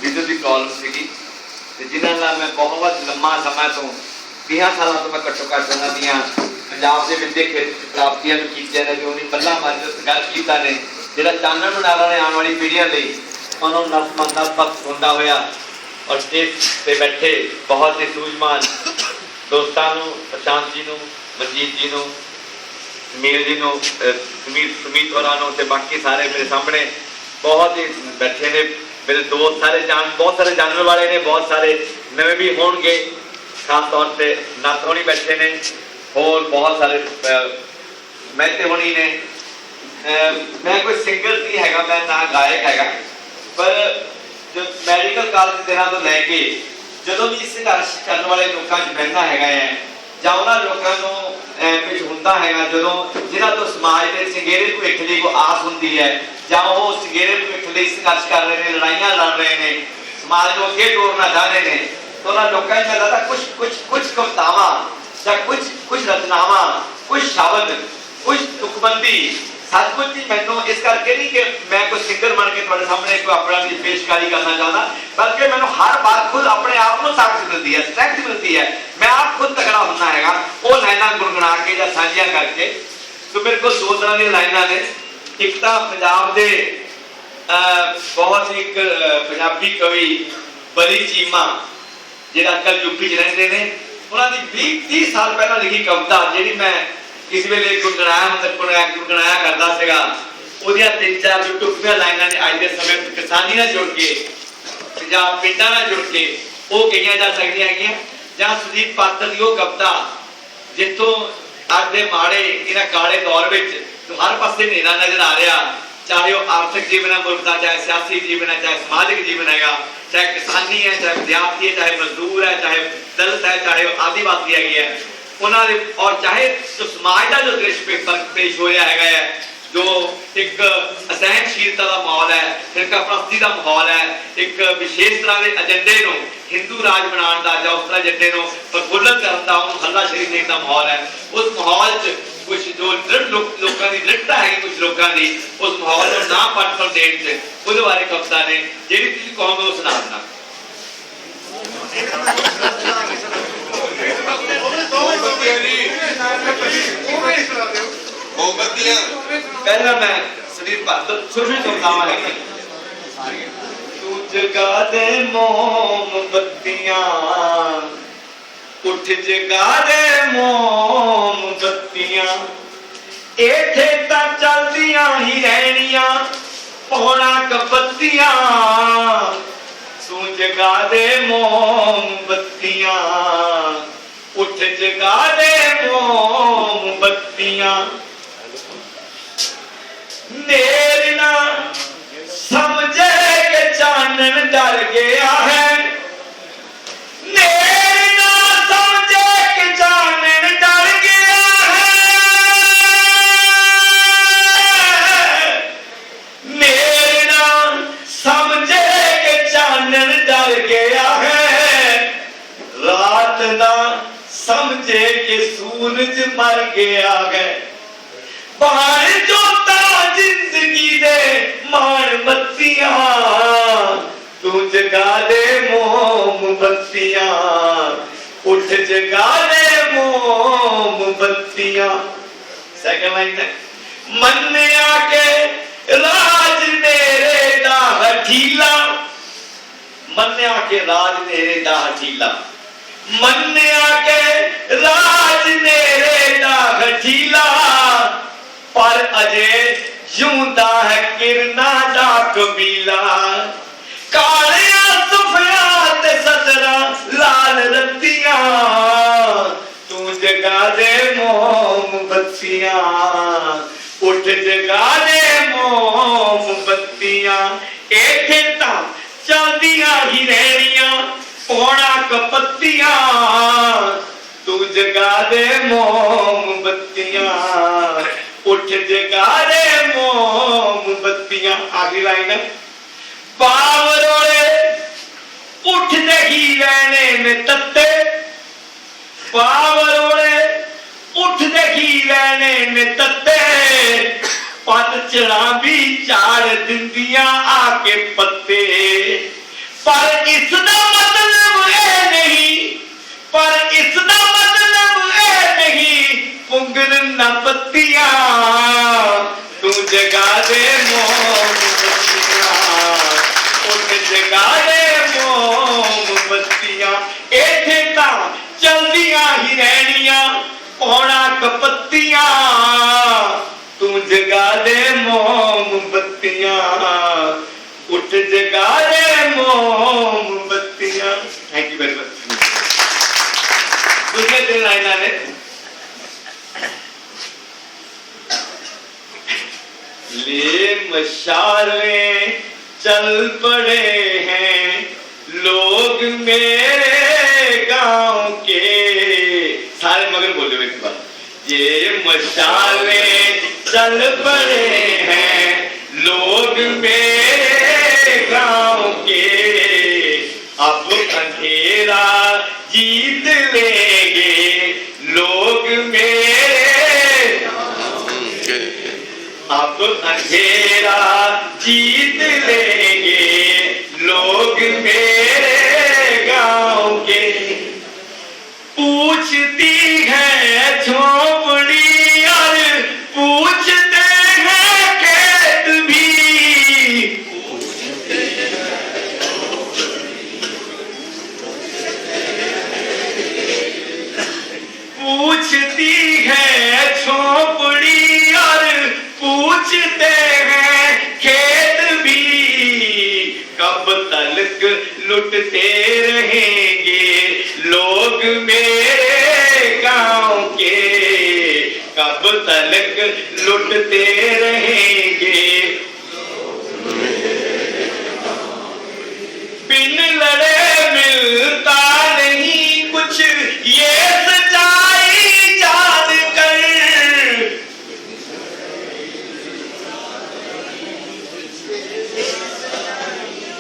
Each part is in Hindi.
वीडियो की प्रॉब्लम सी, जिन्होंने मैं बहुत लम्मा समय तो 20 सालों तो मैं घट्टो घट्ट उन्होंने पंजाब के विद्यक खेत्र प्राप्तियां भी की ने, जो उन्हें पल्ला मारी संघर्ष किया ने, जो चानन बनाना ने आने वाली पीढ़ियों लिए उन्होंने नतमस्तक होंदा होया और स्टेज पे बैठे बहुत ही सूझमान दोस्तों प्रशांत जी को, मनजीत जी को, सुमीर जी को, सुमीत होरां ते बाकी सारे मेरे सामने बहुत ही बैठे ने, मेरे दोस्त सारे बहुत सारे जानने वाले ने, बहुत सारे नवे भी होंगे, खास तौर पे नत होनी बैठे ने और बहुत सारे मेहते होनी ने। मैं कोई सिंगर नहीं हैगा, मैं ना गायक हैगा, पर जो मैडिकल कॉलेज दिनों तो लैके जो भी संघर्ष करने वाले लोगों बहना है ਜਾਂ ਉਹਨਾਂ ਲੋਕਾਂ ਨੂੰ ਕੁਝ ਹੁੰਦਾ ਹੈਗਾ ਜਦੋਂ ਜਿਨ੍ਹਾਂ ਤੋਂ ਸਮਾਜ ਦੇ ਸੰਗੇਰੇ ਭਵਿੱਖ ਲਈ ਕੋ ਆਸ ਹੁੰਦੀ ਹੈ ਜਾਂ ਉਹ ਸੰਗੇਰੇ ਭਵਿੱਖ ਲਈ ਸੰਘਰਸ਼ ਕਰ ਰਹੇ ਨੇ, ਲੜਾਈਆਂ ਲੜ ਰਹੇ ਨੇ, ਸਮਾਜ ਨੂੰ ਅੱਗੇ ਤੋਰਨਾ ਚਾਹ ਰਹੇ ਨੇ, ਤਾਂ ਉਹਨਾਂ ਲੋਕਾਂ ਨੂੰ ਲੱਗਦਾ ਕੁਝ ਕਵਿਤਾਵਾਂ ਜਾਂ ਕੁਝ ਰਚਨਾਵਾਂ, ਕੁਝ ਸ਼ਬਦ, ਕੁਝ ਤੁਕਬੰਦੀ सचमुच ही मैं इस करके नहीं कि मैं कोई सिंगर बन के तुम्हारे सामने कोई अपना पेशकारी करना चाहता, बल्कि मैं हर बार खुद अपने आप को ताकत मिलती है, स्ट्रेंथ मिलती है, मैं आप खुद तगड़ा होना है वो लाइना गुनगुना के या साझिया करके। तो मेरे को दो तरह की लाइना ने, एक तो पंजाब के बहुत ही पंजाबी कवि बली चीमा जो अजकल यूपी च रहिंदे ने, उन्होंने 20-30 साल पहला लिखी कविता जी मैं किसी वेले गुनगुनाया करता सीगा, उहदियां 3-4 जो टुकड़ियां लाइनां ने अज दे समय किसानी नाल जुड़ के या पिंडां नाल जुड़ के वो कहियां जा सकदियां हैगियां, जां सुदीप पात्र दी वो कविता जिथों अज दे माड़े इन्हां काले दौर विच हर पासे हनेरा नजर आ रहा, चाहे वो आर्थिक जीवन है मुल्क का, चाहे सियासी जीवन है, चाहे समाजिक जीवन है, चाहे किसानी है, चाहे विद्यार्थी है, चाहे मजदूर है, चाहे दलित है, चाहे आदिवासी है उन्होंने, और चाहे तो समाज का जो दृश्य पेश हो रहा है, जो एक असहनशीलता का माहौल है, फिरका परस्ती का माहौल है, एक विशेष तरह के एजेंडे को हिंदू राज बनाने का या उस तरह एजेंडे को प्रफुल्लित करने का हल्लाशेरी देने का माहौल है, उस माहौल कुछ जो दृढ़ लोगों की दृढ़ता है, कुछ लोगों की उस माहौल को ना पटपन देने उस बारे कविता ने जी कहोगे वो सुना देना। पहला मैं सुनील शुरू कवितावां लिखी, तू जगा दे मोमबत्तियां, उठ जगा दे मोमबत्तियां, इत्थे तां चलदियां ही रहनियां पौना कबत्तियां, तू जगा दे मोमबत्तियां, उठ जगा दे मोमबत्तियां, नेर ना समझे के चानन डर गया है, नेर ना समझे के चानन डर गया है, नेर ना समझे के चानन डर गया है, रात ना समझे के सूरज मर गया है, बाहर जोता जिंदगी दे मान बत्तियां, तू जगा दे मोमबत्तियां, उठ जगा दे मोमबत्तियां। सेकंड लाइन है, मन्निया के राज मेरे दा हठीला, मन्निया के राज मेरे दा हठीला, मन्निया के राज मेरे दा हठीला, पर अजे यूंदा है किरना दा कबीला, कालिया सुफिया ते सतरा लाल रत्तियां, तू जगा दे मोमबत्तियां, उठ जगा दे मोमबत्तियां, इत्थे तां चलदियां ही रहनियां पौना कपत्तियां, तू जगा दे मोमबत्तियां, उठ जगा दे मोमबत्तियां। आखिरी लाइन है, बावरोड़े उठते ही रहने में तत्ते, बावरोड़े उठते ही रहने में तत्ते, पतझड़ा भी चाड़ दिंदियां आके पत्ते, पर इसदा मतलब ए नहीं, पर इसदा मतलब ए नहीं पुंगन न पत्तियां तू जगा दे मोमबत्तियां, उठ जगा दे मोमबत्तियां। इत्थे तां चलदियां ही रहनियां पौना कपत्तियां तू जगा दे मोमबत्तियां, उठ जगा दे मोमबत्तियां। Thank you very much. दूसरे दिन लाइना ने ले मशाले चल पड़े हैं लोग मेरे गांव के, सारे मगर बोले एक बार, ये मशाले चल पड़े हैं लोग मेरे गांव के, अब अंधेरा जीत लेंगे लोग मेरे, अब अंधेरा जीत लेंगे लोग मेरे गांव के। पूछती है झोपड़ी और पूछते हैं खेत भी, पूछती है झोपड़ी और पूछते हैं खेत भी, कब तलक लुटते रहेंगे लोग मेरे गांव के, कब तलक लुटते रहेंगे। बिन लड़े मिलता नहीं कुछ ये सच्चाई जान कर,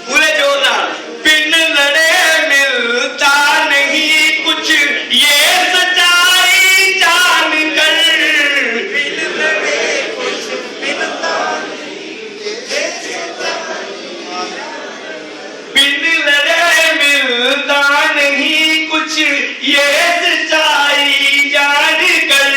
पूरे जोरदार, बिन लड़े मिलता नहीं कुछ ये सच्चाई जान कर, बिन लड़े कुछ मिलता बिन लड़े मिलता नहीं कुछ ये सच्चाई जान कर,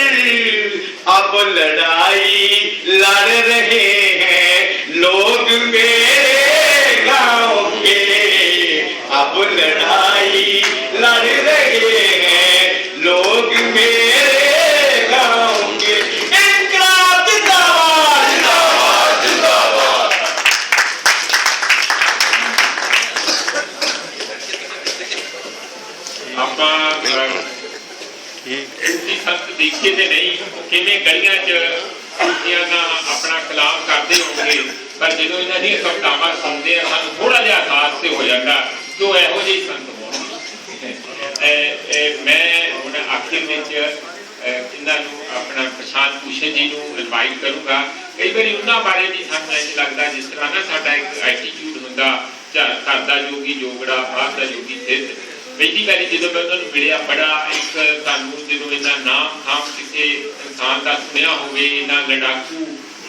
अब लड़ाई लड़ रहे हैं लोग मेरे गांव के, अब लड़ाई लड़ रहे हैं लोग मेरे गांव के। इनकलाब जिंदाबाद, जिंदाबाद, जिंदाबाद। ਆਪਾਂ ਤੁਸੀਂ ਸਖਤ ਦੇਖੇ ਤੇ ਨਹੀਂ ਕਿਵੇਂ ਗਲੀਆਂ 'ਚ ਕੁੜੀਆਂ ਦਾ ਆਪਣਾ ਖਿਲਾਫ ਕਰਦੇ ਹੋਣਗੇ, ਪਰ ਜਦੋਂ ਇਹਨਾਂ ਦੀਆਂ ਕਵਿਤਾਵਾਂ ਸੁਣਦੇ ਆ ਸਾਨੂੰ ਥੋੜਾ ਜਿਹਾ ਅਹਿਸਾਸ ਤੇ ਹੋ ਜਾਂਦਾ ਕਿ ਉਹ ਇਹੋ ਜਿਹੇ ਸੰਤ ਹੋਣ। ਮੈਂ ਹੁਣ ਆਖਿਰ ਵਿੱਚ ਇਹਨਾਂ ਨੂੰ ਆਪਣਾ ਪ੍ਰਸ਼ਾਂਤ ਭੂਸ਼ਣ ਜੀ ਨੂੰ ਇਨਵਾਈਟ ਕਰੂੰਗਾ। ਕਈ ਵਾਰੀ ਉਹਨਾਂ ਬਾਰੇ ਵੀ ਸਾਨੂੰ ਇੰਝ ਲੱਗਦਾ ਜਿਸ ਤਰ੍ਹਾਂ ਨਾ ਸਾਡਾ ਇੱਕ ਐਟੀਟਿਊਡ ਹੁੰਦਾ, ਘਰ ਦਾ ਜੋਗੀ ਜੋਗੜਾ ਬਾਹਰ ਦਾ ਜੋਗੀ ਸਿੱਧ। ਪਹਿਲੀ ਵਾਰੀ ਜਦੋਂ ਮੈਂ ਉਹਨਾਂ ਨੂੰ ਮਿਲਿਆ ਬੜਾ ਇੱਕ ਤੁਹਾਨੂੰ ਜਦੋਂ ਇਹਨਾਂ ਨਾਮ ਥਾਮ ਕਿਸੇ ਇਨਸਾਨ ਦਾ ਸੁਣਿਆ ਹੋਵੇ, ਇਹਨਾਂ ਲੜਾਕੂ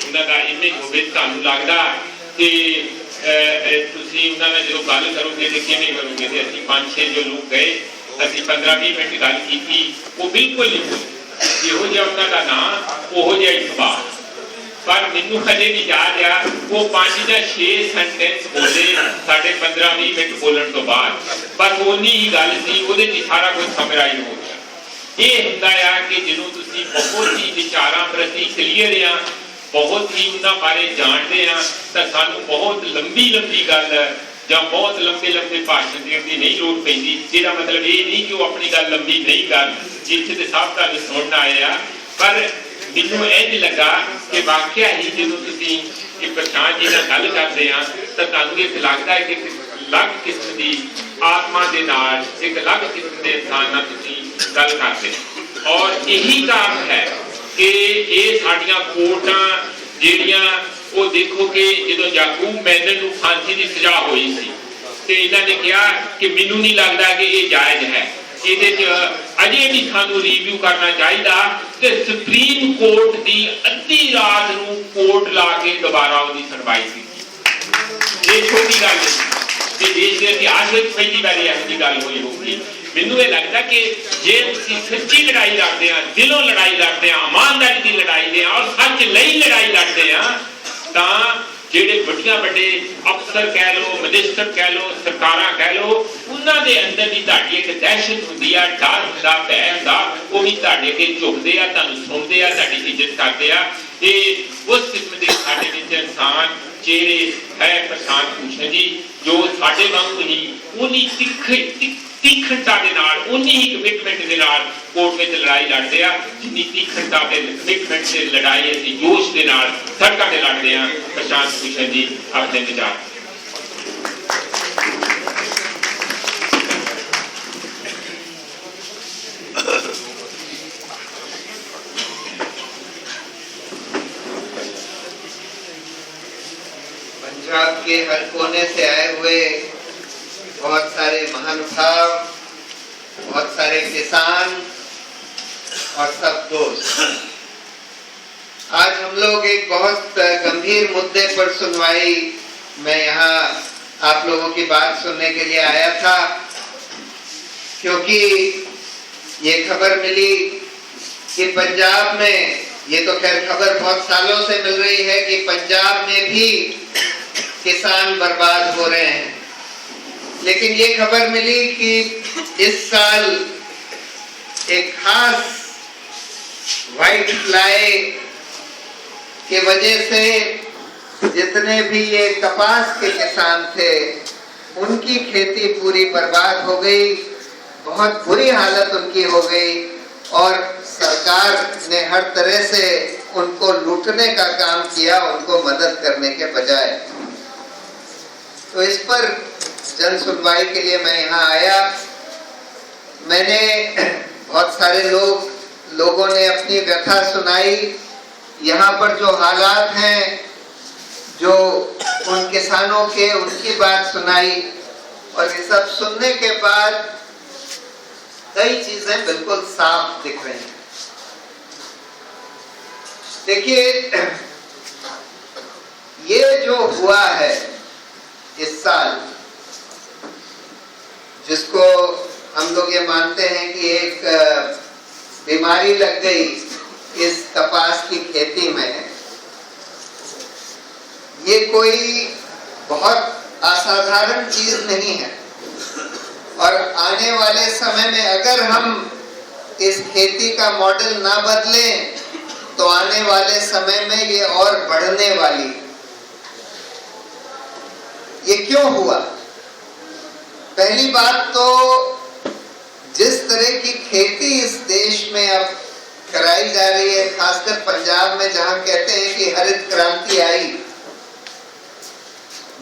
ਉਹਨਾਂ ਦਾ ਇਮੇਜ ਹੋਵੇ, ਤੁਹਾਨੂੰ ਲੱਗਦਾ ਕਿ ਤੁਸੀਂ ਉਹਨਾਂ ਨਾਲ ਜਦੋਂ ਗੱਲ ਕਰੋਗੇ ਤੇ ਕਿਵੇਂ ਕਰੋਗੇ। ਤੇ ਅਸੀਂ 5-6 ਜੋ ਲੋਕ ਗਏ, ਅਸੀਂ 15-20 ਮਿੰਟ ਗੱਲ ਕੀਤੀ, ਉਹ ਬਿਲਕੁਲ ਨਹੀਂ ਬੋਲੇ ਜਿਹੋ ਜਿਹਾ ਉਹਨਾਂ ਦਾ ਨਾਂ ਉਹੋ ਜਿਹਾ ਹੀ ਸੁਭਾਅ। पर मैनू हजे भी याद आ वो 5 या 6 सेंटेंस बोले साढ़े 15-20 मिनट बोलने तो बाद, पर उन्नी ही गल सी उहदे च सारा कुछ समराइज हो गया। ये हुंदा आ कि ਜਦੋਂ ਤੁਸੀਂ बहुत ही विचारां प्रति क्लीयर आ, बहुत ही उन्हां बारे जानते आ, ਤਾਂ ਸਾਨੂੰ बहुत लंबी लंबी गल ਜਾਂ बहुत लंबे लंबे भाषण देने की नहीं लोड़ पैंदी। जिहदा मतलब ये नहीं कि वो अपनी गल लंबी नहीं कर, जिथे ते सब तुहानूं सुणन आए आ। पर मैनूं इंज लगा कि वाकया ही जो तुसीं एक प्रशांत जी नाल गल करदे आ तां तुहानूं इह लगदा है कि अलग किस्म की आत्मा दे नाल एक अलग किस्म के इंसान नाल तुसीं गल करदे। और यही कारण है कि ये साडियां कोर्टां ਜਿਹੜੀਆਂ ਉਹ देखो कि जो याकूब मैनन ਨੂੰ फांसी की सजा हुई सी ते इन्हां ने कहा कि मैनूं नहीं लगता कि ये जायज़ है, ਇਹਦੇ ਚ ਅਜੇ ਵੀ ਸਾਨੂੰ ਰਿਵਿਊ ਕਰਨਾ ਚਾਹੀਦਾ ਕਿ ਸੁਪਰੀਮ ਕੋਰਟ ਦੀ ਅੱਧੀ ਰਾਤ ਨੂੰ ਕੋਰਟ ਲਾ ਕੇ ਦੁਬਾਰਾ ਉਹਦੀ ਸੁਣਵਾਈ ਕੀਤੀ। ਇਹ ਛੋਟੀ ਗੱਲ ਨਹੀਂ ਕਿ ਦੇਸ਼ ਦੇ इतिहास में पहली बार यह गल हुई होगी। मैनू ये लगता कि जे तुसीं सच्ची लड़ाई लड़ते हैं, दिलों लड़ाई लड़ते हैं, ईमानदारी की लड़ाई ने और सच लई लड़ाई लड़ते हैं, तां ਜਿਹੜੇ ਵੱਡੀਆਂ ਵੱਡੇ ਅਫਸਰ ਕਹਿ ਲੋ, ਮਿਨਿਸਟਰ ਕਹਿ ਲੋ, ਸਰਕਾਰਾਂ ਕਹਿ ਲੋ, ਉਹਨਾਂ ਦੇ ਅੰਦਰ ਵੀ ਤੁਹਾਡੀ ਇੱਕ ਦਹਿਸ਼ਤ ਹੁੰਦੀ ਆ, ਡਰ ਹੁੰਦਾ, ਭੈ ਹੁੰਦਾ, ਉਹ ਵੀ ਤੁਹਾਡੇ ਅੱਗੇ ਝੁਕਦੇ ਆ, ਤੁਹਾਨੂੰ ਸੁਣਦੇ ਆ, ਤੁਹਾਡੀ ਇੱਜ਼ਤ ਕਰਦੇ ਆ। ਇਹ ਉਸ ਕਿਸਮ ਦੇ ਸਾਡੇ ਵਿੱਚ ਇਨਸਾਨ ਚਿਹਰੇ ਹੈ ਪ੍ਰਸ਼ਾਂਤ ਭੂਸ਼ਣ ਜੀ, ਜੋ ਸਾਡੇ ਵਾਂਗੂ ਹੀ ਉਨੀ तीखणता के नाल, उन्नी ही कमिटमेंट के नाल कोर्ट में लड़ाई लड़ते हैं, जिन्नी तीखणता ते कमिटमेंट से लड़ाई असीं जोश के नाल सड़कों ते लड़ते हैं। प्रशांत भूषण जी अपने विचार। पंजाब के हर कोने से आए हुए बहुत सारे महानुभाव, बहुत सारे किसान और सब दोस्त, आज हम लोग एक बहुत गंभीर मुद्दे पर सुनवाई में यहाँ आप लोगों की बात सुनने के लिए आया था, क्योंकि ये खबर मिली कि पंजाब में, ये तो खैर खबर बहुत सालों से मिल रही है कि पंजाब में भी किसान बर्बाद हो रहे हैं, लेकिन ये खबर मिली कि इस साल एक खास व्हाइट फ्लाई के वजह से जितने भी ये कपास के किसान थे उनकी खेती पूरी बर्बाद हो गई, बहुत बुरी हालत उनकी हो गई और सरकार ने हर तरह से उनको लूटने का काम किया, उनको मदद करने के बजाय। तो इस पर जन सुनवाई के लिए मैं यहाँ आया। मैंने बहुत सारे लोगों ने अपनी व्यथा सुनाई, यहाँ पर जो हालात हैं, जो उन किसानों के, उनकी बात सुनाई, और ये सब सुनने के बाद कई चीजें बिल्कुल साफ दिख रही हैं। देखिए, ये जो हुआ है इस साल, जिसको हम लोग ये मानते हैं कि एक बीमारी लग गई इस कपास की खेती में, ये कोई बहुत असाधारण चीज नहीं है और आने वाले समय में अगर हम इस खेती का मॉडल ना बदलें तो आने वाले समय में ये और बढ़ने वाली। ये क्यों हुआ? पहली बात तो जिस तरह की खेती इस देश में अब कराई जा रही है, खासकर पंजाब में, जहां कहते हैं कि हरित क्रांति आई,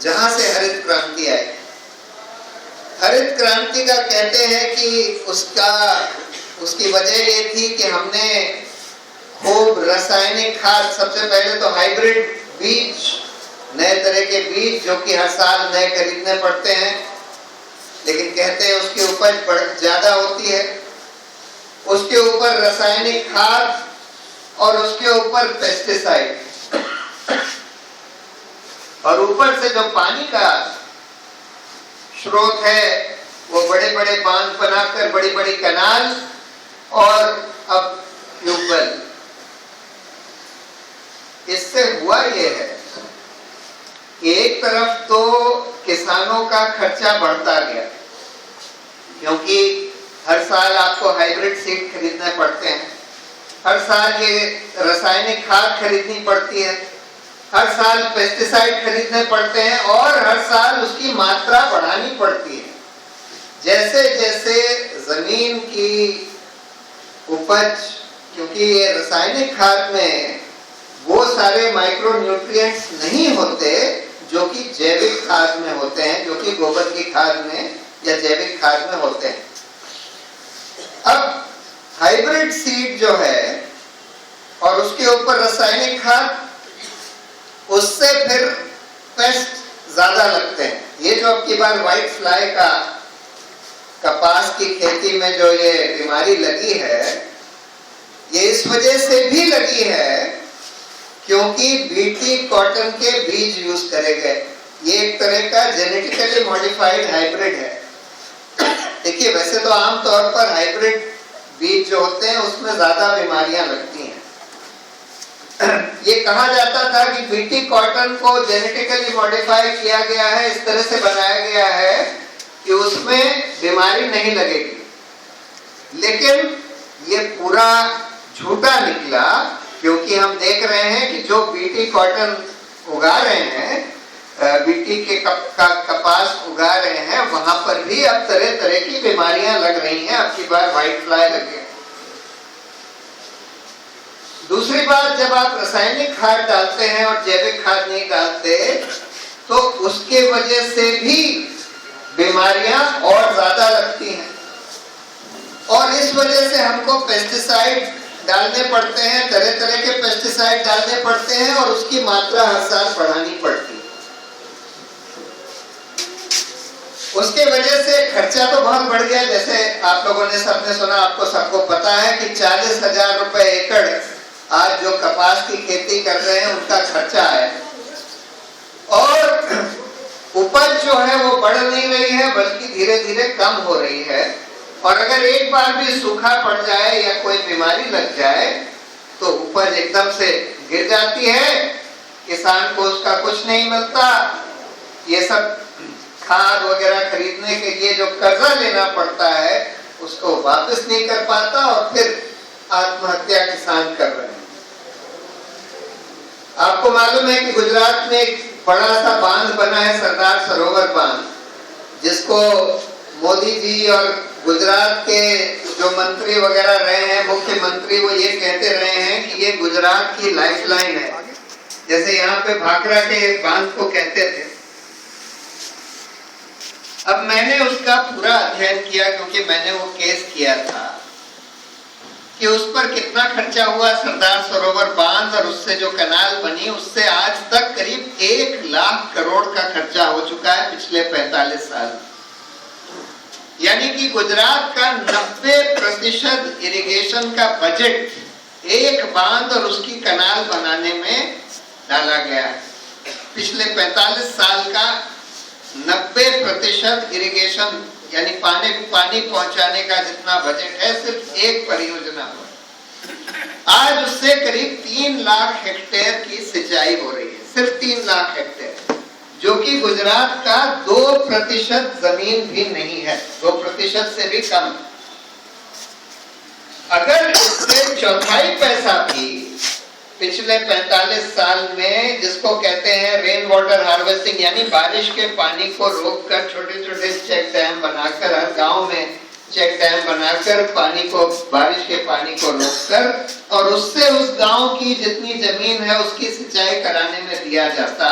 जहां से हरित क्रांति आई, हरित क्रांति का कहते हैं कि उसकी वजह ये थी कि हमने खूब रासायनिक खाद, सबसे पहले तो हाइब्रिड बीज, नए तरह के बीज जो कि हर साल नए खरीदने पड़ते हैं, लेकिन कहते हैं उसकी उपज ज्यादा होती है, उसके ऊपर रासायनिक खाद और उसके ऊपर पेस्टिसाइड, और ऊपर से जो पानी का स्रोत है वो बड़े बड़े बांध बनाकर, बड़ी बड़ी कैनाल और अब ट्यूबवेल। इससे हुआ ये है कि एक तरफ तो किसानों का खर्चा बढ़ता गया, क्योंकि हर साल आपको हाइब्रिड सीड खरीदने पड़ते हैं, हर साल ये रासायनिक खाद खरीदनी पड़ती है, हर साल पेस्टिसाइड खरीदने पड़ते हैं और हर साल उसकी मात्रा बढ़ानी पड़ती है। जैसे जैसे जमीन की उपज, क्योंकि ये रासायनिक खाद में वो सारे माइक्रो न्यूट्रिएंट्स नहीं होते जो कि जैविक खाद में होते हैं, जो कि गोबर की खाद में या जैविक खाद में होते हैं। अब हाइब्रिड सीड जो है और उसके ऊपर रासायनिक खाद, उससे फिर पेस्ट ज्यादा लगते हैं। ये जो अब की बार व्हाइट फ्लाई का कपास की खेती में जो ये बीमारी लगी है, ये इस वजह से भी लगी है क्योंकि बीटी कॉटन के बीज यूज करे गए। ये एक तरह का जेनेटिकली मॉडिफाइड हाइब्रिड है। देखिए वैसे तो आमतौर पर हाइब्रिड बीज जो होते हैं उसमें ज्यादा बीमारियां लगती हैं। ये कहा जाता था कि बीटी कॉटन को जेनेटिकली मॉडिफाई किया गया है, इस तरह से बनाया गया है कि उसमें बीमारी नहीं लगेगी, लेकिन ये पूरा झूठा निकला, क्योंकि हम देख रहे हैं कि जो बीटी कॉटन उगा रहे हैं, बीटी के कपास उगा रहे हैं, वहां पर भी अब तरह तरह की बीमारियां लग रही हैं। अब की बार व्हाइट फ्लाई लगे। दूसरी बात, जब आप रासायनिक खाद डालते हैं और जैविक खाद नहीं डालते तो उसके वजह से भी बीमारियां और ज्यादा लगती हैं, और इस वजह से हमको पेस्टिसाइड डालने पड़ते हैं, तरह तरह के पेस्टिसाइड डालने पड़ते हैं, और उसकी मात्रा हर साल बढ़ानी पड़ती है। उसके वजह से खर्चा तो बहुत बढ़ गया। जैसे आप लोगों ने सबने सुना, आपको सबको पता है कि 40,000 रुपए एकड़ आज जो कपास की खेती कर रहे हैं उनका खर्चा है, और उपज जो है वो बढ़ नहीं रही है, बल्कि धीरे धीरे कम हो रही है। और अगर एक बार भी सूखा पड़ जाए या कोई बीमारी लग जाए तो उपज एकदम से गिर जाती है, किसान को उसका कुछ नहीं मिलता। ये सब खाद वगैरह खरीदने के लिए जो कर्जा लेना पड़ता है उसको वापस नहीं कर पाता, और फिर आत्महत्या किसान कर रहे हैं। आपको मालूम है कि गुजरात में एक बड़ा सा बांध बना है, सरदार सरोवर बांध, जिसको मोदी जी और गुजरात के जो मंत्री वगैरह रहे हैं, मुख्यमंत्री, वो ये कहते रहे हैं कि ये गुजरात की लाइफलाइन है, जैसे यहाँ पे भाखड़ा के बांध को कहते थे। अब मैंने उसका पूरा अध्ययन किया, क्योंकि मैंने वो केस किया था कि उस पर कितना खर्चा हुआ सरदार सरोवर बांध, और उससे जो कनाल बनी उससे आज तक करीब 1 लाख करोड़ का खर्चा हो चुका है पिछले 45 साल। यानी कि गुजरात का 90% इरिगेशन का बजट एक बांध और उसकी कनाल बनाने में डाला गया है। पिछले 45 साल का 90% इरिगेशन यानी पानी पहुंचाने का जितना बजट है, सिर्फ एक परियोजना पर आज उससे करीब 3 लाख हेक्टेयर की सिंचाई हो रही है, सिर्फ 3 लाख हेक्टेयर, जो कि गुजरात का 2% जमीन भी नहीं है, 2% से भी कम। अगर इससे चौथाई पैसा भी पिछले 45 साल में, जिसको कहते हैं रेन वाटर हार्वेस्टिंग, यानी बारिश के पानी को रोककर छोटे छोटे चेक डैम बनाकर, हर गांव में चेक डैम बनाकर पानी को, बारिश के पानी को रोककर, और उससे उस गांव की जितनी जमीन है उसकी सिंचाई कराने में दिया जाता,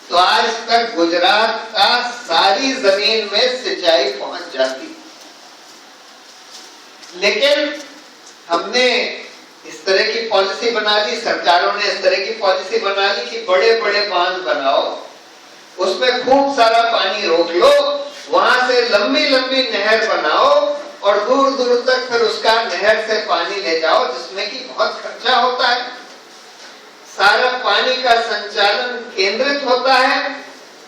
तो आज तक गुजरात का सारी जमीन में सिंचाई पहुंच जाती। लेकिन हमने इस तरह की पॉलिसी बना ली, सरकारों ने इस तरह की पॉलिसी बना ली कि बड़े बड़े बांध बनाओ, उसमें खूब सारा पानी रोक लो, वहां से लंबी लंबी नहर बनाओ, और दूर दूर तक फिर उसका नहर से पानी ले जाओ, जिसमें कि बहुत खर्चा होता है। सारा पानी का संचालन केंद्रित होता है,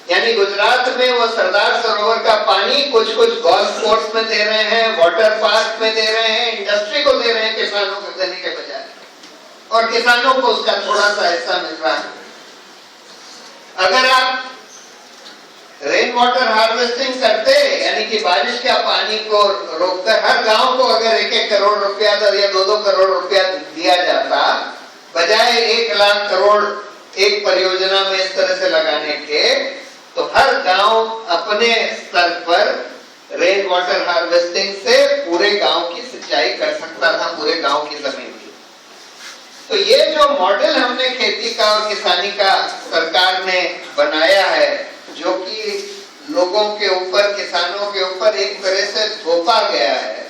यानी गुजरात में वो सरदार सरोवर का पानी कुछ कुछ गोल्फ कोर्स में दे रहे हैं, वाटर पार्क में दे रहे हैं, इंडस्ट्री को दे रहे हैं, किसानों को देने के बजाय, और किसानों को उसका थोड़ा सा हिस्सा मिल रहा है। अगर आप रेन वाटर हार्वेस्टिंग करते, यानी कि बारिश का पानी को रोककर हर गांव को अगर 1-1 करोड़ रुपया या 2-2 करोड़ रुपया दिया जाता, बजाय 1 लाख करोड़ एक परियोजना में इस तरह से लगाने के, तो हर गांव अपने स्तर पर रेन वाटर हार्वेस्टिंग से पूरे गांव की सिंचाई कर सकता था, पूरे गांव की जमीन की। तो ये जो मॉडल हमने खेती का और किसानी का सरकार ने बनाया है, जो कि लोगों के ऊपर, किसानों के ऊपर एक तरह से थोपा गया है।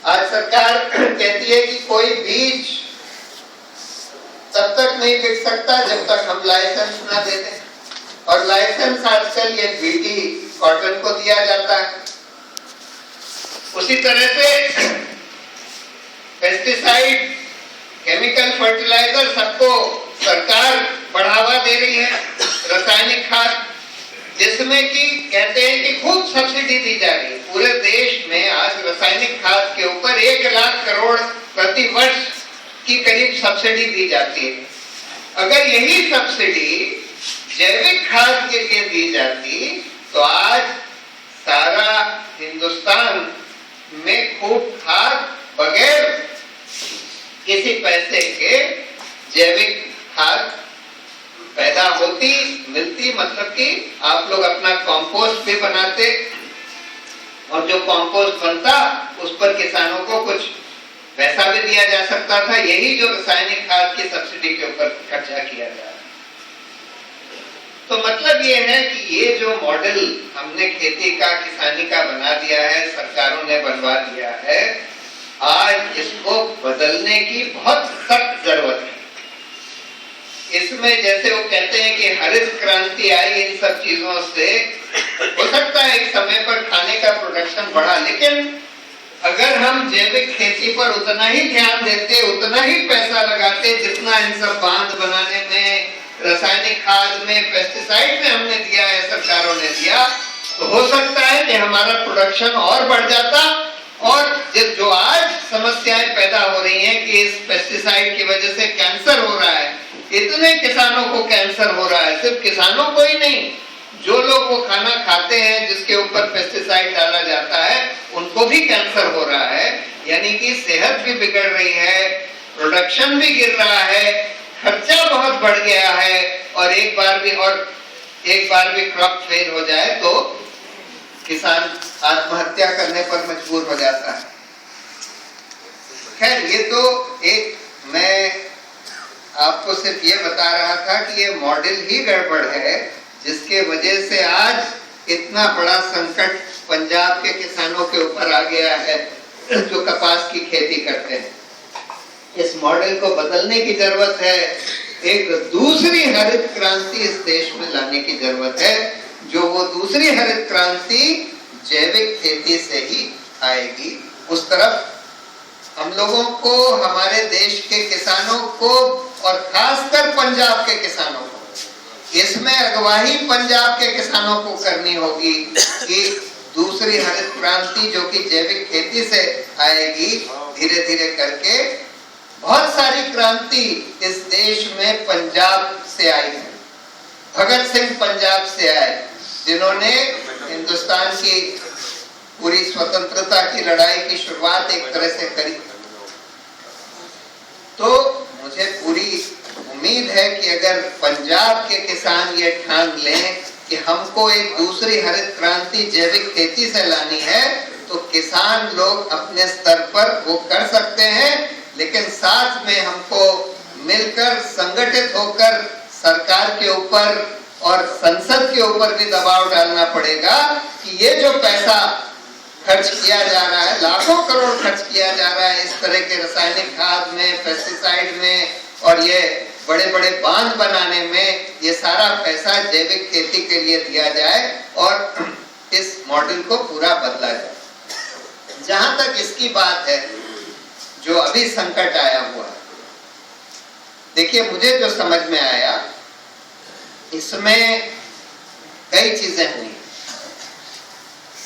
आज सरकार कहती है कि कोई बीज तब तक नहीं बिक सकता जब तक हम लाइसेंस ना दे दें, और लाइसेंस आजकल ये बीटी कॉटन को दिया जाता है। उसी तरह से पेस्टिसाइड, केमिकल फर्टिलाइजर सबको सरकार बढ़ावा दे रही है रासायनिक खाद, जिसमें कि कहते हैं कि खूब सब्सिडी दी जा रही है। पूरे देश में आज रासायनिक खाद के ऊपर 1 लाख करोड़ प्रति वर्ष की करीब सब्सिडी दी जाती है। अगर यही सब्सिडी जैविक खाद के लिए दी जाती तो आज सारा हिंदुस्तान में खूब खाद बगैर किसी पैसे के जैविक खाद पैदा होती, मिलती। मतलब कि आप लोग अपना कंपोस्ट भी बनाते और जो कंपोस्ट बनता उस पर किसानों को कुछ पैसा भी दिया जा सकता था। यही जो रासायनिक खाद की सब्सिडी के ऊपर खर्चा किया जा रहा है। तो मतलब ये है कि ये जो मॉडल हमने खेती का, किसानी का बना दिया है, सरकारों ने बनवा दिया है, आज इसको बदलने की बहुत सख्त जरूरत है। इसमें जैसे वो कहते हैं कि हरित क्रांति आई इन सब चीजों से, हो सकता है एक समय पर खाने का प्रोडक्शन बढ़ा, लेकिन अगर हम जैविक खेती पर उतना ही ध्यान देते, उतना ही पैसा लगाते जितना इन सब बांध बनाने में, रासायनिक खाद में, पेस्टिसाइड में हमने दिया है, सरकारों ने दिया, तो हो सकता है कि हमारा प्रोडक्शन और बढ़ जाता। और जो आज समस्याएं पैदा हो रही हैं कि इस पेस्टिसाइड की वजह से कैंसर हो रहा है, इतने किसानों को कैंसर हो रहा है, सिर्फ किसानों को ही नहीं, जो लोग वो खाना खाते हैं जिसके ऊपर पेस्टिसाइड डाला जाता है उनको भी कैंसर हो रहा है। यानी कि सेहत भी बिगड़ रही है, प्रोडक्शन भी गिर रहा है, खर्चा बहुत बढ़ गया है, और एक बार भी क्रॉप फेल हो जाए तो किसान आत्महत्या करने पर मजबूर हो जाता है। खैर, ये तो एक मैं आपको सिर्फ ये बता रहा था कि ये मॉडल ही गड़बड़ है, जिसके वजह से आज इतना बड़ा संकट पंजाब के किसानों के ऊपर आ गया है जो कपास की खेती करते हैं। इस मॉडल को बदलने की जरूरत है। एक दूसरी हरित क्रांति इस देश में लाने की जरूरत है, जो वो दूसरी हरित क्रांति जैविक खेती से ही आएगी। उस तरफ हम लोगों को, हमारे देश के किसानों को और खासकर पंजाब के किसानों को, इसमें अगुवाई पंजाब के किसानों को करनी होगी कि दूसरी हरित क्रांति जो कि जैविक खेती से आएगी, धीरे धीरे करके बहुत सारी क्रांति इस देश में पंजाब से आई है। भगत सिंह पंजाब से आए, जिन्होंने हिंदुस्तान की पूरी स्वतंत्रता की लड़ाई की शुरुआत एक तरह से करी। तो मुझे पूरी उम्मीद है कि अगर पंजाब के किसान ये ठान लें कि हमको एक दूसरी हरित क्रांति जैविक खेती से लानी है, तो किसान लोग अपने स्तर पर वो कर सकते हैं, लेकिन साथ में हमको मिलकर, संगठित होकर सरकार के ऊपर और संसद के ऊपर भी दबाव डालना पड़ेगा कि ये जो पैसा खर्च किया जा रहा है, लाखों करोड़ खर्च किया जा रहा है इस तरह के रासायनिक खाद में, पेस्टिसाइड में और ये बड़े बड़े बांध बनाने में, ये सारा पैसा जैविक खेती के लिए दिया जाए और इस मॉडल को पूरा बदला जाए। जहां तक इसकी बात है, जो अभी संकट आया हुआ है, देखिए मुझे जो समझ में आया, इसमें कई चीजें हुई।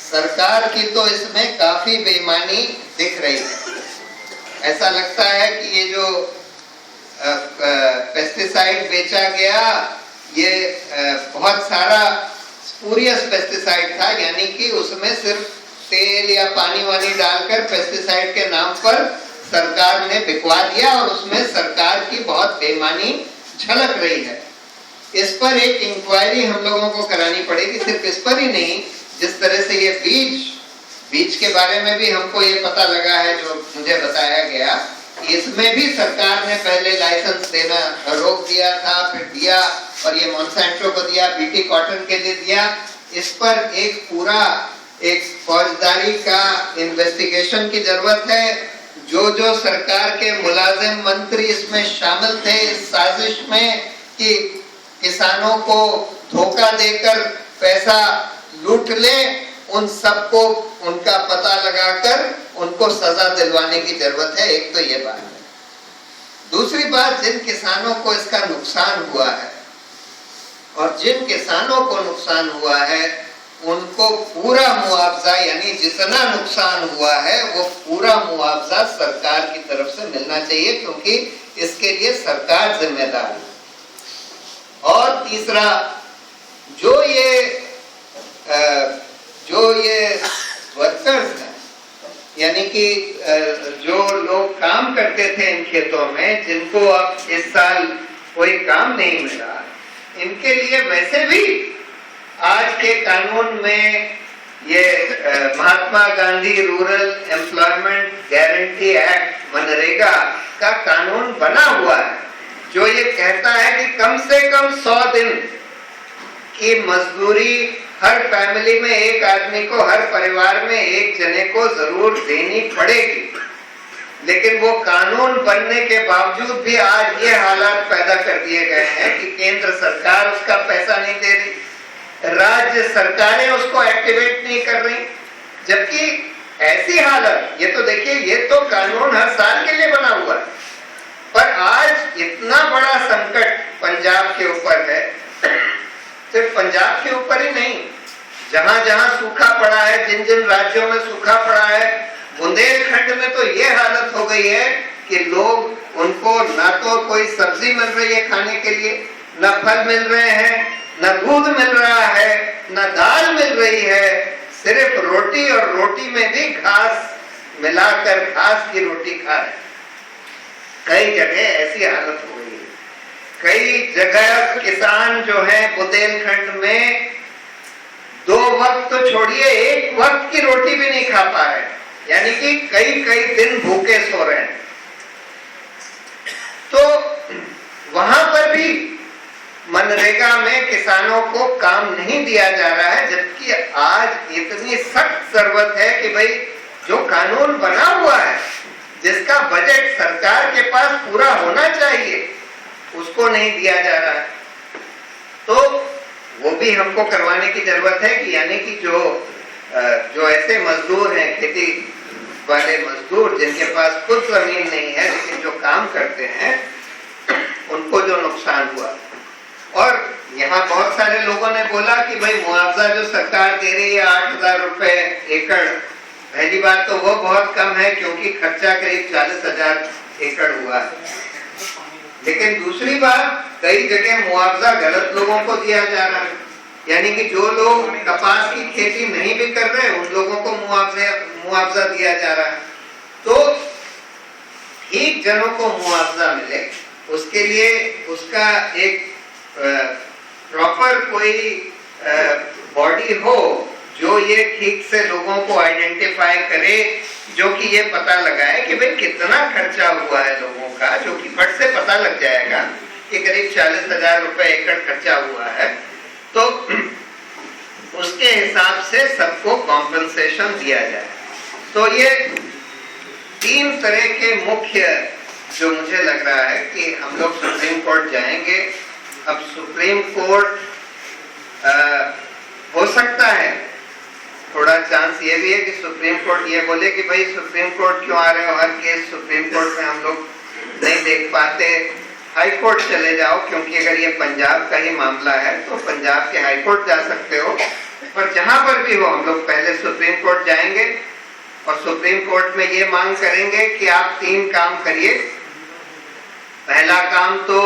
सरकार की तो इसमें काफी बेईमानी दिख रही है। ऐसा लगता है कि ये जो पेस्टिसाइड बेचा गया, ये बहुत सारा स्पूरियस पेस्टिसाइड था, यानी कि उसमें सिर्फ तेल या पानी वानी डालकर पेस्टिसाइड के नाम पर सरकार ने बिकवा दिया और उसमें सरकार की बहुत बेईमानी झलक रही है। इस पर एक इंक्वायरी हम लोगों को करानी पड़ेगी। सिर्फ इस पर ही नहीं, जिस तरह से ये बीज के बारे में भी हमको ये पता लगा है, जो मुझे बताया गया, इसमें भी सरकार ने पहले लाइसेंस देना रोक दिया था, फिर दिया, और ये मॉन्सेंटो को दिया, बीटी कॉटन के लिए दिया। इस पर एक पूरा एक फौजदारी का इन्वेस्टिगेशन की जरूरत है। जो सरकार के मुलाजिम मंत्री इसमें शामिल थे इस साजिश में कि किसानों को धोखा देकर पैसा लूट ले, उन सबको उनका पता लगाकर उनको सजा दिलवाने की जरूरत है। एक तो ये बात है। दूसरी बात, जिन किसानों को इसका नुकसान हुआ है, और जिन किसानों को नुकसान हुआ है उनको पूरा मुआवजा, यानी जितना नुकसान हुआ है वो पूरा मुआवजा सरकार की तरफ से मिलना चाहिए, क्योंकि इसके लिए सरकार जिम्मेदार है। और तीसरा, जो ये वर्कर्स हैं, यानी कि जो लोग काम करते थे इन खेतों में, जिनको अब इस साल कोई काम नहीं मिला, इनके लिए वैसे भी आज के कानून में ये Mahatma Gandhi rural employment guarantee act मनरेगा का कानून बना हुआ है, जो ये कहता है कि कम से कम 100 दिन की मजदूरी हर फैमिली में, एक आदमी को, हर परिवार में एक जने को जरूर देनी पड़ेगी। लेकिन वो कानून बनने के बावजूद भी आज ये हालात पैदा कर दिए गए हैं कि केंद्र सरकार उसका पैसा नहीं दे रही, राज्य सरकारें उसको एक्टिवेट नहीं कर रही। जबकि ऐसी हालत, ये तो देखिए, ये तो कानून हर साल के लिए बना हुआ है, पर आज इतना बड़ा संकट पंजाब के ऊपर है, सिर्फ पंजाब के ऊपर ही नहीं, जहां जहां सूखा पड़ा है, जिन जिन राज्यों में सूखा पड़ा है, बुंदेलखंड में तो ये हालत हो गई है कि लोग, उनको ना तो कोई सब्जी मिल रही है खाने के लिए, ना फल मिल रहे हैं, ना दूध मिल रहा है, ना दाल मिल रही है, सिर्फ रोटी, और रोटी में भी घास मिलाकर घास की रोटी खा रहे हैं। कई जगह ऐसी हालत हो गई है। कई जगह किसान जो है बुंदेलखंड में 2 वक्त तो छोड़िए, 1 वक्त की रोटी भी नहीं खा पा रहे, यानी कि कई कई दिन भूखे सो रहे हैं। तो वहां पर भी मनरेगा में किसानों को काम नहीं दिया जा रहा है, जबकि आज इतनी सख्त जरूरत है कि भाई जो कानून बना हुआ है, जिसका बजट सरकार के पास पूरा होना चाहिए, उसको नहीं दिया जा रहा है। तो वो भी हमको करवाने की जरूरत है कि, यानी कि जो ऐसे मजदूर हैं, खेती वाले मजदूर, जिनके पास खुद जमीन नहीं है लेकिन जो काम करते हैं, उनको जो नुकसान हुआ। और यहाँ बहुत सारे लोगों ने बोला कि भाई मुआवजा जो सरकार दे रही है 8,000 रुपए एकड़, पहली बात तो वो बहुत कम है, क्योंकि खर्चा करीब 40,000 एकड़ हुआ है। लेकिन दूसरी बात, कई जगह मुआवजा गलत लोगों को दिया जा रहा है, यानी कि जो लोग कपास की खेती नहीं भी कर रहे, उन लोगों को मुआवजा दिया जा रहा है। तो ठीक जनों को मुआवजा मिले, उसके लिए उसका एक प्रॉपर कोई बॉडी हो जो ये ठीक से लोगों को आइडेंटिफाई करे, जो कि ये पता लगाए कि भाई कितना खर्चा हुआ है लोगों का, जो कि फट से पता लग जाएगा कि करीब 40,000 रुपए एकड़ खर्चा हुआ है। तो उसके हिसाब से सबको कॉम्पेंसेशन दिया जाए। तो ये 3 तरह के मुख्य, जो मुझे लग रहा है कि हम लोग सुप्रीम कोर्ट जाएंगे। अब सुप्रीम कोर्ट हो सकता है, थोड़ा चांस ये भी है कि सुप्रीम कोर्ट ये बोले कि भाई सुप्रीम कोर्ट क्यों आ रहे हो, हर केस सुप्रीम कोर्ट में हम लोग नहीं देख पाते, हाई कोर्ट चले जाओ, क्योंकि अगर ये पंजाब का ही मामला है तो पंजाब के हाई कोर्ट जा सकते हो। पर जहां पर भी हो, हम लोग पहले सुप्रीम कोर्ट जाएंगे और सुप्रीम कोर्ट में ये मांग करेंगे कि आप 3 काम करिए। पहला काम तो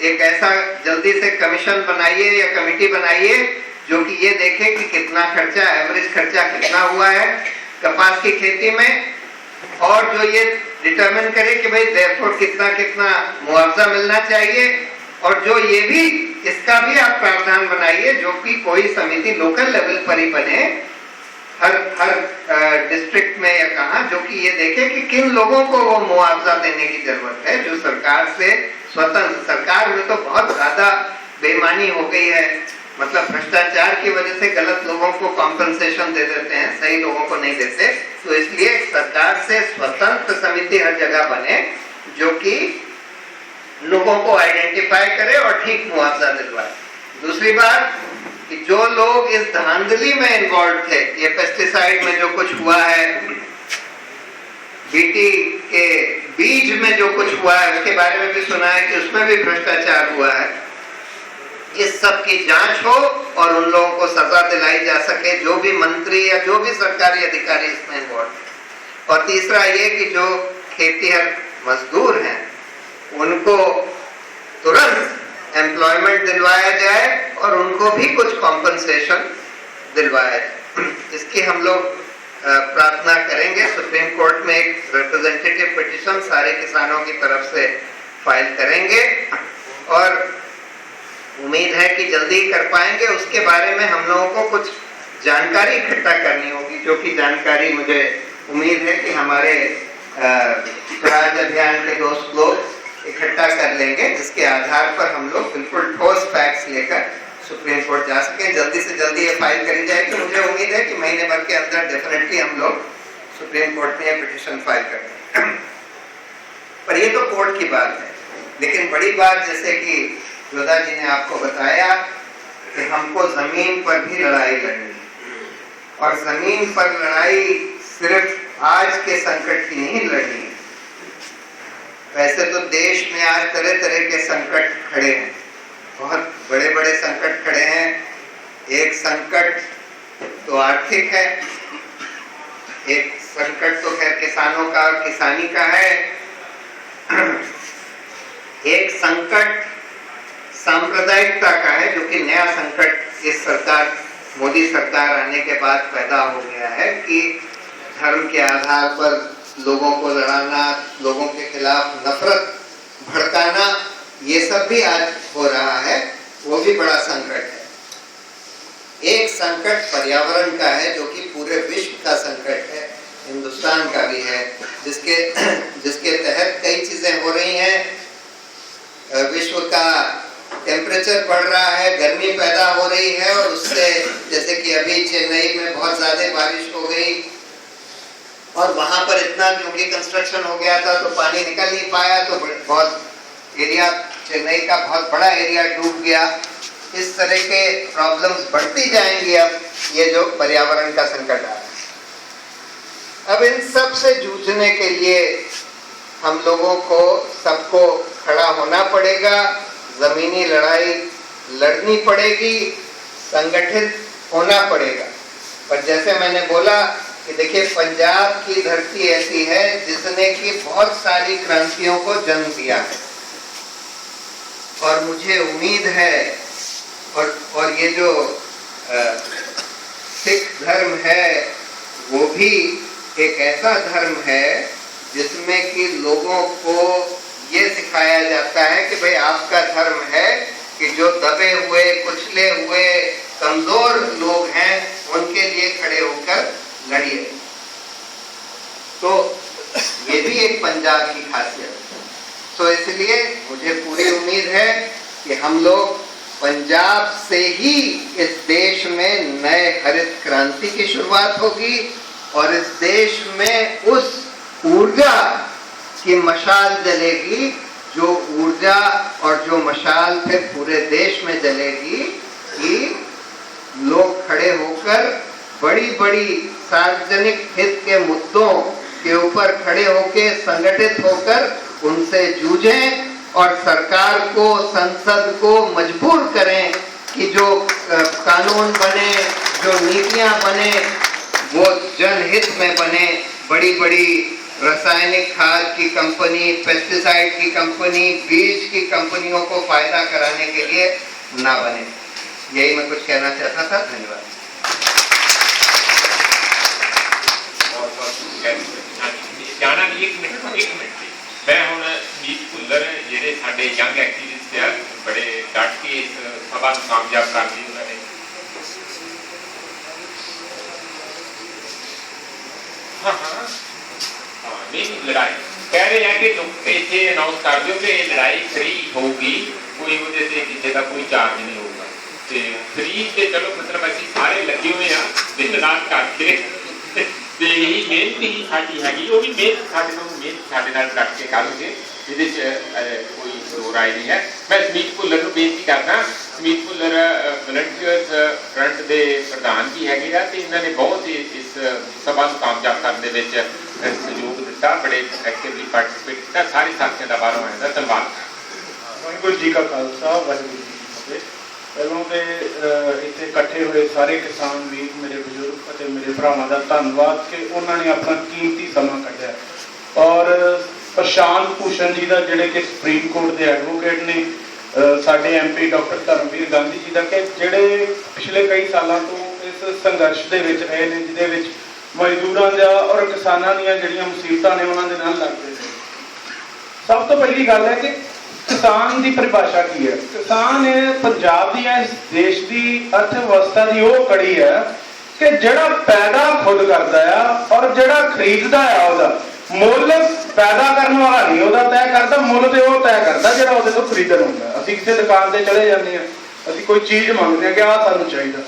एक ऐसा जल्दी से कमीशन बनाइए या कमेटी बनाइए जो कि ये देखे कि कितना खर्चा, एवरेज खर्चा कितना हुआ है कपास की खेती में, और जो ये डिटरमिन करे कि भाई देयरफॉर कितना कितना मुआवजा मिलना चाहिए, और जो ये भी, इसका भी आप प्रावधान बनाइए, जो कि कोई समिति लोकल लेवल पर ही बने, हर डिस्ट्रिक्ट में या कहाँ, जो कि ये देखे कि किन लोगों को वो मुआवजा देने की जरूरत है, जो सरकार से स्वतंत्र। सरकार में तो बहुत ज्यादा बेईमानी हो गई है, मतलब भ्रष्टाचार की वजह से गलत लोगों को कॉम्पेंसेशन दे देते हैं, सही लोगों को नहीं देते। तो इसलिए सरकार से स्वतंत्र समिति हर जगह बने, जो कि लोगों को आइडेंटिफाई करे और ठीक मुआवजा दिलवाए। दूसरी बात कि जो लोग इस धांधली में इन्वॉल्व थे, ये पेस्टिसाइड में जो कुछ हुआ है, बीटी के बीज में जो कुछ हुआ है, उसके बारे में भी सुना है कि उसमें भी भ्रष्टाचार हुआ है। इस सब की जांच हो और उन लोगों को सजा दिलाई जा सके, जो भी मंत्री या जो भी सरकारी अधिकारी इसमें इन्वॉल्व। और तीसरा ये कि जो खेतीहर मजदूर हैं उनको तुरंत एम्प्लॉयमेंट दिलवाया जाए और उनको भी कुछ कॉम्पनसेशन दिलवाया जाए। इसकी हम लोग प्रार्थना करेंगे। सुप्रीम कोर्ट में एक रिप्रेजेंटेटिव पिटीशन सारे किसानों की तरफ से फाइल करेंगे और उम्मीद है कि जल्दी कर पाएंगे। उसके बारे में हम लोगों को कुछ जानकारी इकट्ठा करनी होगी, जो कि जानकारी मुझे उम्मीद है कि हमारे स्वराज अभियान के दोस्त लोग इकट्ठा कर लेंगे, जिसके आधार पर हम लोग बिल्कुल ठोस फैक्ट्स लेकर सुप्रीम कोर्ट जा सके। जल्दी से जल्दी ये फाइल करी जाएगी। मुझे उम्मीद है कि महीने भर के अंदर डेफिनेटली हम लोग सुप्रीम कोर्ट में ये पिटीशन फाइल कर देंगे। पर ये तो कोर्ट की बात है, लेकिन बड़ी बात जैसे कि जोधा जी ने आपको बताया कि हमको जमीन पर भी लड़ाई लड़नी है और जमीन पर लड़ाई सिर्फ आज के संकट की नहीं लड़नी है। वैसे तो देश में आज तरह तरह के संकट खड़े हैं, बहुत बड़े बड़े संकट खड़े हैं। एक संकट तो आर्थिक है, एक संकट तो खैर किसानों का और किसानी का है, एक संकट सांप्रदायिकता का है, जो कि नया संकट इस सरकार, मोदी सरकार आने के बाद पैदा हो गया है कि धर्म के आधार पर लोगों को लड़ाना, लोगों के खिलाफ नफरत भड़काना, ये सब भी आज हो रहा है। वो भी बड़ा संकट है। एक संकट पर्यावरण का है, जो कि पूरे विश्व का संकट है, हिंदुस्तान का भी है, जिसके तहत कई चीजें हो रही हैं। विश्व का टेम्परेचर बढ़ रहा है, गर्मी पैदा हो रही है और उससे जैसे कि अभी चेन्नई में बहुत ज्यादा बारिश हो गई और वहां पर इतना, क्योंकि कंस्ट्रक्शन हो गया था तो पानी निकल नहीं पाया, तो बहुत एरिया, चेन्नई का बहुत बड़ा एरिया डूब गया। इस तरह के प्रॉब्लम्स बढ़ती जाएंगी अब, ये जो पर्यावरण का संकट आ रहा है। अब इन सब से जूझने के लिए हम लोगों को सबको खड़ा होना पड़ेगा, जमीनी लड़ाई लड़नी पड़ेगी, संगठित होना पड़ेगा। पर जैसे मैंने बोला कि देखिए, पंजाब की धरती ऐसी है जिसने कि बहुत सारी क्रांतियों को जन्म दिया है और मुझे उम्मीद है और ये जो सिख धर्म है वो भी एक ऐसा धर्म है जिसमें कि लोगों को ये सिखाया जाता है कि भाई आपका धर्म है कि जो दबे हुए, कुचले हुए, कमजोर लोग हैं उनके लिए खड़े होकर लड़िए। तो ये भी एक पंजाब की खासियत है। तो इसलिए मुझे पूरी उम्मीद है कि हम लोग पंजाब से ही इस देश में नए हरित क्रांति की शुरुआत होगी और इस देश में उस ऊर्जा की मशाल जलेगी, जो ऊर्जा और जो मशाल फिर पूरे देश में जलेगी कि लोग खड़े होकर बड़ी बड़ी सार्वजनिक हित के मुद्दों के ऊपर खड़े होकर संगठित होकर उनसे जूझें और सरकार को, संसद को मजबूर करें कि जो कानून बने, जो नीतियां बने, वो जनहित में बने। बड़ी बड़ी रासायनिक खाद की कंपनी, पेस्टिसाइड की कंपनी, बीज की कंपनियों को फायदा कराने के लिए ना बने। यही मैं कुछ कहना चाहता था। धन्यवाद। जाना एक मिनट मैं हूँ मीत भुल्लर ਜਿਹੜੇ ਸਾਡੇ यंग एक्टिविस्ट ਆ बड़े डट के इस सभा ਨੂੰ कामयाब कर दी उन्होंने। नहीं लड़ाई कह रहे हैं कि लोग इतने अनाउंस कर दो कि लड़ाई फ्री होगी, कोई ਉਹਦੇ ਤੇ ਕਿਸੇ ਦਾ कोई चार्ज नहीं होगा। ਤੇ फ्री ਤੇ चलो मतलब ਅਸੀਂ ਸਾਰੇ ਲੱਗੇ ਹੋਏ ਆ ਦਿਨ ਰਾਤ ਕਰਕੇ ਤੇ ਇਹੀ ਮਿਹਨਤ ਹੀ ਸਾਡੀ ਹੈਗੀ, ਉਹ ਵੀ ਮਿਹਨਤ ਸਾਡੇ ਨਾਲ ਕੱਟ ਕੇ ਕਰਨਗੇ, ਇਹਦੇ 'ਚ ਕੋਈ ਦੋ ਰਾਏ ਨਹੀਂ ਹੈ। ਮੈਂ ਸਮੀਤ ਭੁੱਲਰ ਨੂੰ ਬੇਨਤੀ ਕਰਦਾ, ਸਮੀਤ ਭੁੱਲਰ ਵਲੰਟੀਅਰਸ ਫਰੰਟ ਦੇ ਪ੍ਰਧਾਨ ਵੀ ਹੈਗੇ ਆ ਤੇ ਇਹਨਾਂ ਨੇ ਬਹੁਤ ਇਸ ਸਭਾ ਨੂੰ ਕਾਮਯਾਬ ਕਰਨ ਦੇ ਵਿੱਚ ਸਹਿਯੋਗ ਦਿੱਤਾ, ਬੜੇ ਐਕਟਿਵਲੀ ਪਾਰਟਿਸਿਪੇਟ ਕੀਤਾ। ਸਾਰੇ ਸਾਥੀਆਂ ਦਾ ਬਾਹਰੋਂ ਆਇਆ ਦਾ ਧੰਨਵਾਦ। ਵਾਹਿਗੁਰੂ ਜੀ ਕਾ ਖਾਲਸਾ, ਵਾਹਿਗੁਰੂ ਜੀ ਕੀ ਫਤਿਹ। ਪਹਿਲਾਂ ਤੇ ਇੱਥੇ ਇਕੱਠੇ ਹੋਏ ਸਾਰੇ ਕਿਸਾਨ ਵੀਰ ਮੇਰੇ ਬਜ਼ੁਰਗ ਅਤੇ ਮੇਰੇ ਭਰਾਵਾਂ ਦਾ ਧੰਨਵਾਦ ਕਿ ਉਹਨਾਂ ਨੇ ਆਪਣਾ ਕੀਮਤੀ ਸਮਾਂ ਕੱਢਿਆ। ਔਰ ਪ੍ਰਸ਼ਾਂਤ ਭੂਸ਼ਣ ਜੀ ਦਾ ਜਿਹੜੇ ਕਿ ਸੁਪਰੀਮ ਕੋਰਟ ਦੇ ਐਡਵੋਕੇਟ ਨੇ, ਸਾਡੇ MP ਡਾਕਟਰ ਧਰਮਵੀਰ ਗਾਂਧੀ ਜੀ ਦਾ, ਕਿ ਜਿਹੜੇ ਪਿਛਲੇ ਕਈ ਸਾਲਾਂ ਤੋਂ ਇਸ ਸੰਘਰਸ਼ ਦੇ ਵਿੱਚ ਰਹੇ ਨੇ, ਜਿਹਦੇ ਵਿੱਚ ਮਜ਼ਦੂਰਾਂ ਦਾ ਔਰ ਕਿਸਾਨਾਂ ਦੀਆਂ ਜਿਹੜੀਆਂ ਮੁਸੀਬਤਾਂ ਨੇ ਉਹਨਾਂ ਦੇ ਨਾਲ ਲੜਦੇ ਨੇ। ਸਭ ਤੋਂ ਪਹਿਲੀ ਗੱਲ ਹੈ ਕਿ ਕਿਸਾਨ ਦੀ ਪਰਿਭਾਸ਼ਾ ਕੀ ਹੈ। ਕਿਸਾਨ ਪੰਜਾਬ ਦੀ ਇਸ ਦੇਸ਼ ਦੀ ਅਰਥ ਵਿਵਸਥਾ ਦੀ ਉਹ ਕੜੀ ਹੈ ਕਿ ਜਿਹੜਾ ਪੈਦਾ ਖੁਦ ਕਰਦਾ ਆ ਔਰ ਜਿਹੜਾ ਖਰੀਦਦਾ ਆ, ਉਹਦਾ ਮੁੱਲ ਪੈਦਾ ਕਰਨ ਵਾਲਾ ਨਹੀਂ ਉਹਦਾ ਤੈਅ ਕਰਦਾ, ਮੁੱਲ ਤੇ ਉਹ ਤੈਅ ਕਰਦਾ ਜਿਹੜਾ ਉਹਦੇ ਤੋਂ ਖਰੀਦਣ ਹੁੰਦਾ। ਅਸੀਂ ਕਿਸੇ ਦੁਕਾਨ ਤੇ ਚਲੇ ਜਾਂਦੇ ਹਾਂ, ਅਸੀਂ ਕੋਈ ਚੀਜ਼ ਮੰਗਦੇ ਹਾਂ ਕਿ ਆਹ ਸਾਨੂੰ ਚਾਹੀਦਾ,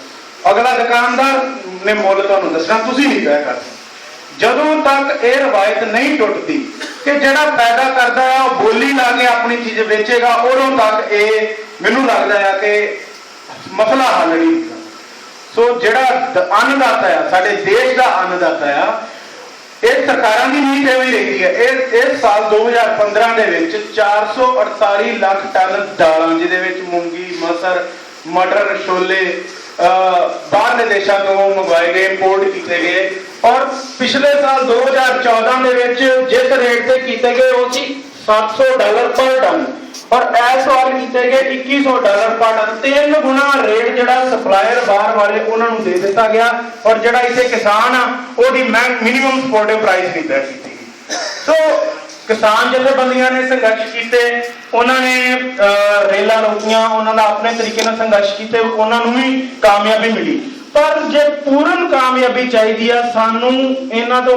ਅਗਲਾ ਦੁਕਾਨਦਾਰ ਨੇ ਮੁੱਲ ਤੁਹਾਨੂੰ ਦੱਸਣਾ, ਤੁਸੀਂ ਨਹੀਂ ਤੈਅ ਕਰਦੇ। ਜਦੋਂ ਤੱਕ ਇਹ ਰਵਾਇਤ ਨਹੀਂ ਟੁੱਟਦੀ ਕਿ ਜਿਹੜਾ ਪੈਦਾ ਕਰਦਾ ਹੈ ਉਹ ਬੋਲੀ ਲਾ ਕੇ ਆਪਣੀ ਚੀਜ਼ ਵੇਚੇਗਾ, ਉਦੋਂ ਤੱਕ ਇਹ ਮੈਨੂੰ ਲੱਗਦਾ ਹੈ ਕਿ ਮਸਲਾ ਹੱਲ ਨਹੀਂ ਹੁੰਦਾ। ਸੋ ਜਿਹੜਾ ਅੰਨਦਾਤਾ ਆ, ਸਾਡੇ ਦੇਸ਼ ਦਾ ਅੰਨਦਾਤਾ ਆ, ਇਹ ਸਰਕਾਰਾਂ ਦੀ ਨੀਤ ਐਵੇਂ ਰਹੀ ਹੈ। ਇਸ ਸਾਲ 2015 ਦੇ ਵਿੱਚ 448 ਲੱਖ ਟਨ ਦਾਲਾਂ, ਜਿਹਦੇ ਵਿੱਚ ਮੂੰਗੀ, ਮਸਰ, ਮਟਰ, ਛੋਲੇ ਬਾਹਰਲੇ ਦੇਸ਼ਾਂ ਤੋਂ ਮੰਗਵਾਏ ਗਏ, ਇੰਪੋਰਟ ਕੀਤੇ ਗਏ। ਔਰ ਪਿਛਲੇ ਸਾਲ 2014 ਦੇ ਵਿੱਚ ਜਿਸ ਰੇਟ ਤੇ ਕੀਤੇ ਗਏ ਉਹ ਸੀ $700 ਪਰ ਟਨ, ਔਰ ਇਸ ਵਾਰ ਕੀਤੇ ਗਏ $2100 ਪਰ ਟਨ। 3 ਗੁਣਾ ਰੇਟ ਜਿਹੜਾ ਸਪਲਾਇਰ ਬਾਹਰ ਵਾਲੇ ਉਹਨਾਂ ਨੂੰ ਦੇ ਦਿੱਤਾ ਗਿਆ, ਔਰ ਜਿਹੜਾ ਇੱਥੇ ਕਿਸਾਨ ਆ ਉਹਦੀ ਮਿਨੀਮਮ ਸਪੋਰਟਿਵ ਪ੍ਰਾਈਸ ਨਹੀਂ ਤੈਅ ਕੀਤੀ ਗਈ। ਸੋ ਕਿਸਾਨ ਜਥੇਬੰਦੀਆਂ ਨੇ ਸੰਘਰਸ਼ ਕੀਤੇ, ਉਹਨਾਂ ਨੇ ਰੇਲਾਂ ਰੋਕੀਆਂ, ਉਹਨਾਂ ਦਾ ਆਪਣੇ ਤਰੀਕੇ ਨਾਲ ਸੰਘਰਸ਼ ਕੀਤੇ, ਉਹਨਾਂ ਨੂੰ ਵੀ ਕਾਮਯਾਬੀ ਮਿਲੀ। ਪਰ ਜੇ ਪੂਰਨ ਕਾਮਯਾਬੀ ਚਾਹੀਦੀ ਆ, ਸਾਨੂੰ ਇਹਨਾਂ ਤੋਂ